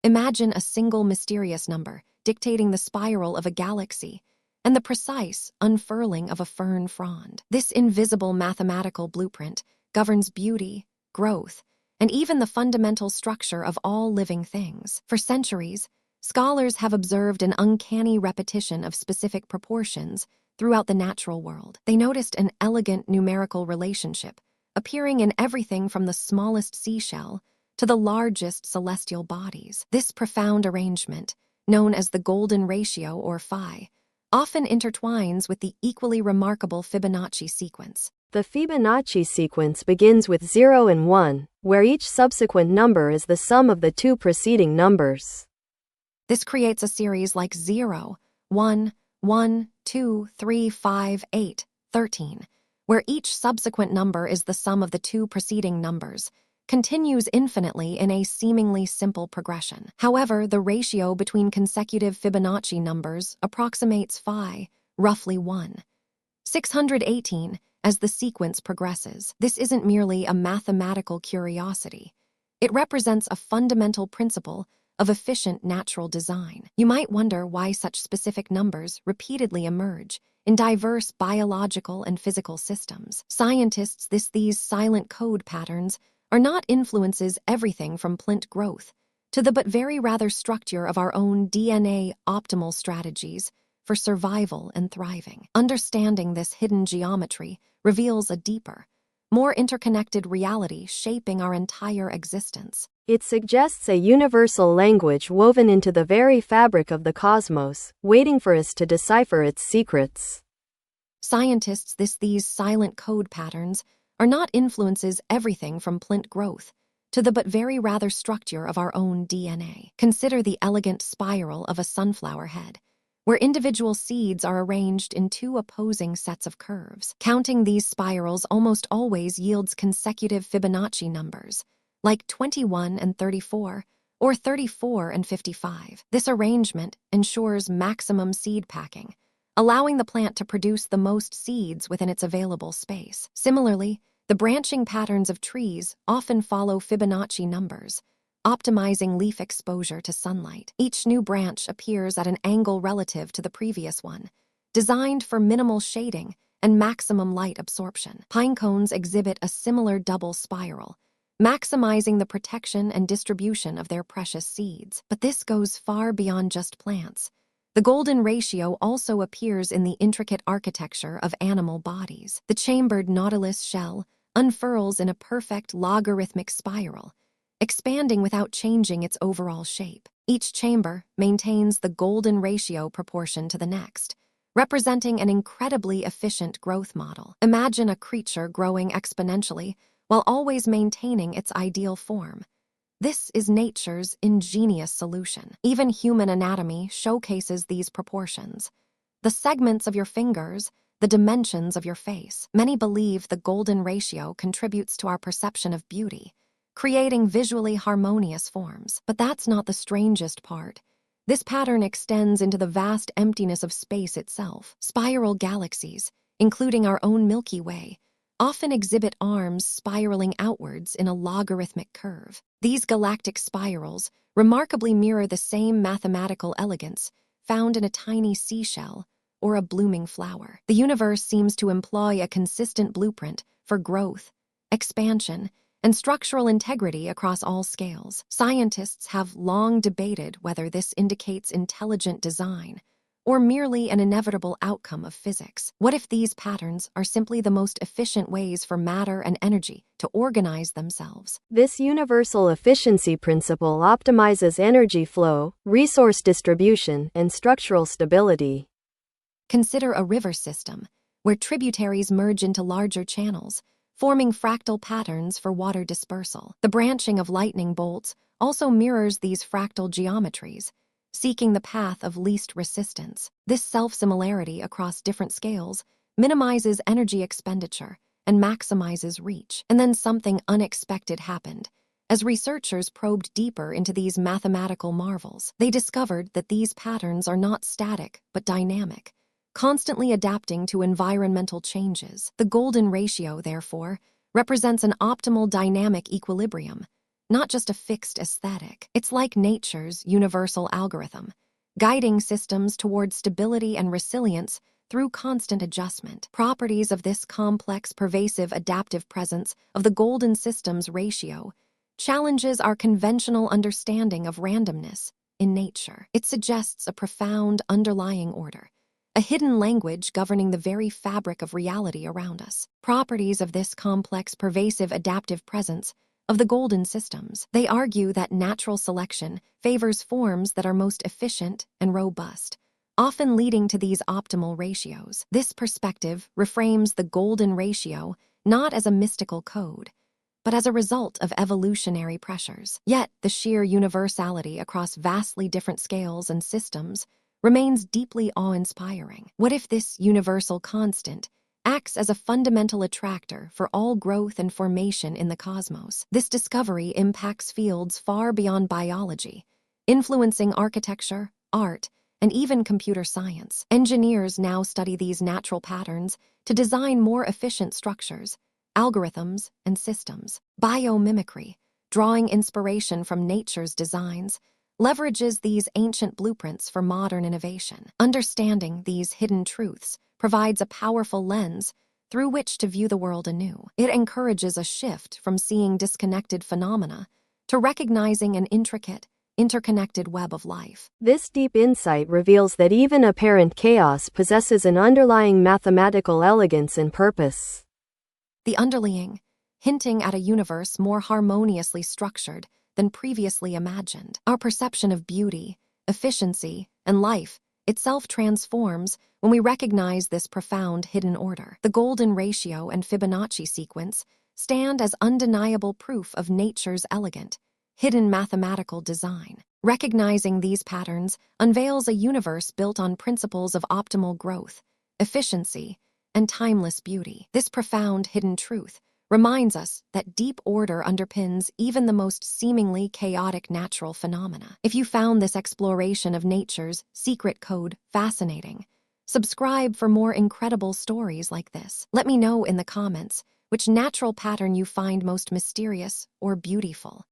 Imagine a single mysterious number dictating the spiral of a galaxy and the precise unfurling of a fern frond. This invisible mathematical blueprint governs beauty, growth, and even the fundamental structure of all living things. For centuries, scholars have observed an uncanny repetition of specific proportions throughout the natural world. They noticed an elegant numerical relationship appearing in everything from the smallest seashell to the largest celestial bodies. This profound arrangement, known as the golden ratio or phi, often intertwines with the equally remarkable Fibonacci sequence. The Fibonacci sequence begins with 0 and 1, where each subsequent number is the sum of the two preceding numbers. This creates a series like 0, 1, 1, 2, 3, 5, 8, 13, where each subsequent number is the sum of the two preceding numbers, continues infinitely in a seemingly simple progression. However, the ratio between consecutive Fibonacci numbers approximates phi, roughly 1/618, as the sequence progresses. This isn't merely a mathematical curiosity. It represents a fundamental principle of efficient natural design. You might wonder why such specific numbers repeatedly emerge in diverse biological and physical systems. Scientists these silent code patterns are not influences everything from plant growth to the but very rather structure of our own DNA optimal strategies for survival and thriving. Understanding this hidden geometry reveals a deeper, more interconnected reality shaping our entire existence. It suggests a universal language woven into the very fabric of the cosmos, waiting for us to decipher its secrets. Scientists these silent code patterns are not influences everything from plant growth to the but very rather structure of our own DNA. Consider the elegant spiral of a sunflower head, where individual seeds are arranged in two opposing sets of curves. Counting these spirals almost always yields consecutive Fibonacci numbers, like 21 and 34, or 34 and 55. This arrangement ensures maximum seed packing, allowing the plant to produce the most seeds within its available space. Similarly, the branching patterns of trees often follow Fibonacci numbers, optimizing leaf exposure to sunlight. Each new branch appears at an angle relative to the previous one, designed for minimal shading and maximum light absorption. Pine cones exhibit a similar double spiral, maximizing the protection and distribution of their precious seeds. But this goes far beyond just plants. The golden ratio also appears in the intricate architecture of animal bodies. The chambered nautilus shell unfurls in a perfect logarithmic spiral, expanding without changing its overall shape. Each chamber maintains the golden ratio proportion to the next, representing an incredibly efficient growth model. Imagine a creature growing exponentially while always maintaining its ideal form. This is nature's ingenious solution. Even human anatomy showcases these proportions. The segments of your fingers, the dimensions of your face. Many believe the golden ratio contributes to our perception of beauty, creating visually harmonious forms. But that's not the strangest part. This pattern extends into the vast emptiness of space itself. Spiral galaxies, including our own Milky Way, often exhibit arms spiraling outwards in a logarithmic curve. These galactic spirals remarkably mirror the same mathematical elegance found in a tiny seashell or a blooming flower. The universe seems to employ a consistent blueprint for growth, expansion, and structural integrity across all scales. Scientists have long debated whether this indicates intelligent design or merely an inevitable outcome of physics. What if these patterns are simply the most efficient ways for matter and energy to organize themselves? This universal efficiency principle optimizes energy flow, resource distribution, and structural stability. Consider a river system, where tributaries merge into larger channels, forming fractal patterns for water dispersal. The branching of lightning bolts also mirrors these fractal geometries, seeking the path of least resistance. This self-similarity across different scales minimizes energy expenditure and maximizes reach. And then something unexpected happened. As researchers probed deeper into these mathematical marvels, they discovered that these patterns are not static but dynamic, constantly adapting to environmental changes. The golden ratio, therefore, represents an optimal dynamic equilibrium, not just a fixed aesthetic. It's like nature's universal algorithm, guiding systems toward stability and resilience through constant adjustment. Properties of this complex, pervasive, adaptive presence of the golden system's ratio challenges our conventional understanding of randomness in nature. It suggests a profound underlying order, a hidden language governing the very fabric of reality around us. Properties of this complex, pervasive, adaptive presence of the golden systems. They argue that natural selection favors forms that are most efficient and robust, often leading to these optimal ratios. This perspective reframes the golden ratio not as a mystical code, but as a result of evolutionary pressures. Yet, the sheer universality across vastly different scales and systems remains deeply awe-inspiring. What if this universal constant acts as a fundamental attractor for all growth and formation in the cosmos? This discovery impacts fields far beyond biology, influencing architecture, art, and even computer science. Engineers now study these natural patterns to design more efficient structures, algorithms, and systems. Biomimicry, drawing inspiration from nature's designs, leverages these ancient blueprints for modern innovation. Understanding these hidden truths provides a powerful lens through which to view the world anew. It encourages a shift from seeing disconnected phenomena to recognizing an intricate, interconnected web of life. This deep insight reveals that even apparent chaos possesses an underlying mathematical elegance and purpose. The underlying, hinting at a universe more harmoniously structured than previously imagined. Our perception of beauty, efficiency, and life itself transforms when we recognize this profound hidden order. The golden ratio and Fibonacci sequence stand as undeniable proof of nature's elegant, hidden mathematical design. Recognizing these patterns unveils a universe built on principles of optimal growth, efficiency, and timeless beauty. This profound hidden truth reminds us that deep order underpins even the most seemingly chaotic natural phenomena. If you found this exploration of nature's secret code fascinating, subscribe for more incredible stories like this. Let me know in the comments which natural pattern you find most mysterious or beautiful.